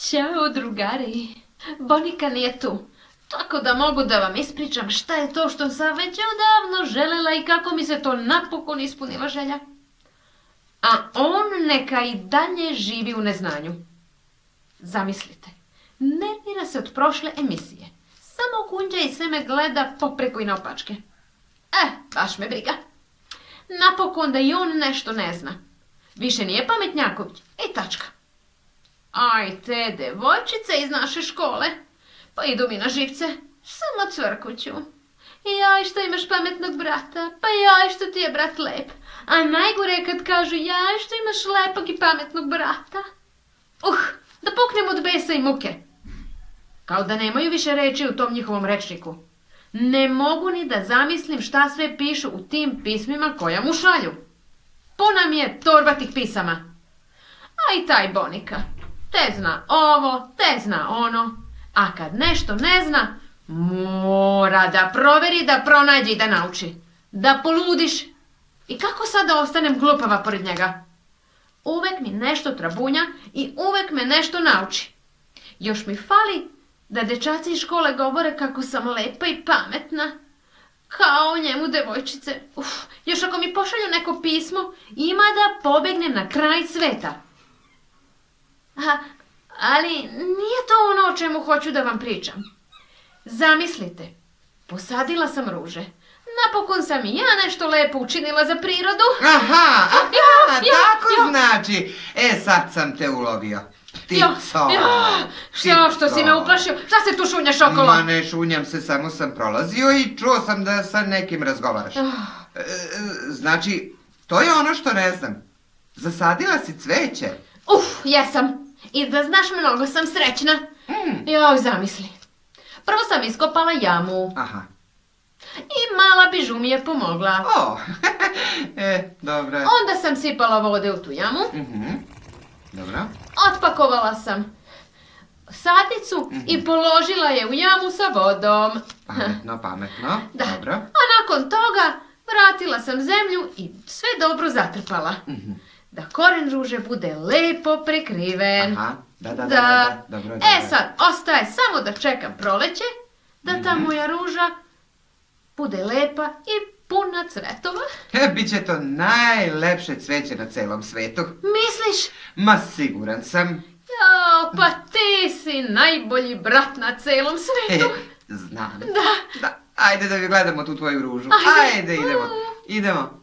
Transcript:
Ćao, drugari. Bonika nije tu. Tako da mogu da vam ispričam šta je to što sam već odavno želela i kako mi se to napokon ispunila želja. A on neka i dalje živi u neznanju. Zamislite, nervira se od prošle emisije. Samo kunđa i sve me gleda popreko i naopačke. Baš me briga. Napokon da i on nešto ne zna. Više nije pametnjaković. I tačka. Aj, te devojčice iz naše škole. Pa idu mi na živce. Samo cvrkuću. Jaj, što imaš pametnog brata. Pa jaj, što ti je brat lep. A najgore je kad kažu jaj, što imaš lepog i pametnog brata. Da puknem od besa i muke. Kao da nemaju više reči u tom njihovom rečniku. Ne mogu ni da zamislim šta sve pišu u tim pismima koja mu šalju. Puna mi je torba tih pisama. A i taj Bonika. Te zna ovo, te zna ono. A kad nešto ne zna, mora da proveri, da pronađe i da nauči. Da poludiš. I kako sad da ostanem glupava pored njega? Uvek mi nešto trabunja i uvek me nešto nauči. Još mi fali da dečaci iz škole govore kako sam lepa i pametna. Kao njemu devojčice. Još ako mi pošalju neko pismo, ima da pobegnem na kraj sveta. Ali nije to ono o čemu hoću da vam pričam. Zamislite, posadila sam ruže. Napokon sam i ja nešto lepo učinila za prirodu. Tako znači. Sad sam te ulovio. Ptico. Što si me uplašio? Šta se tu šunjaš okolo? Ma ne šunjam se, samo sam prolazio i čuo sam da sa nekim razgovaraš. Znači, to je ono što ne znam. Zasadila si cveće. Jesam. I da znaš, mnogo sam srećna. Zamisli. Prvo sam iskopala jamu. I mala bižu mi je pomogla. Dobro. Onda sam sipala vode u tu jamu. Dobro. Otpakovala sam sadnicu i položila je u jamu sa vodom. Pametno. Da. Dobro. A nakon toga vratila sam zemlju i sve dobro zatrpala. Da koren ruže bude lepo prekriven. Da. Dobro. Sad, ostaje samo da čekam proleće, da ta moja ruža bude lepa i puna cvetova. Biće to najlepše cveće na celom svetu. Misliš? Ma siguran sam. Pa ti si najbolji brat na celom svetu. Znam. Da. Ajde da gledamo tu tvoju ružu. Ajde, idemo.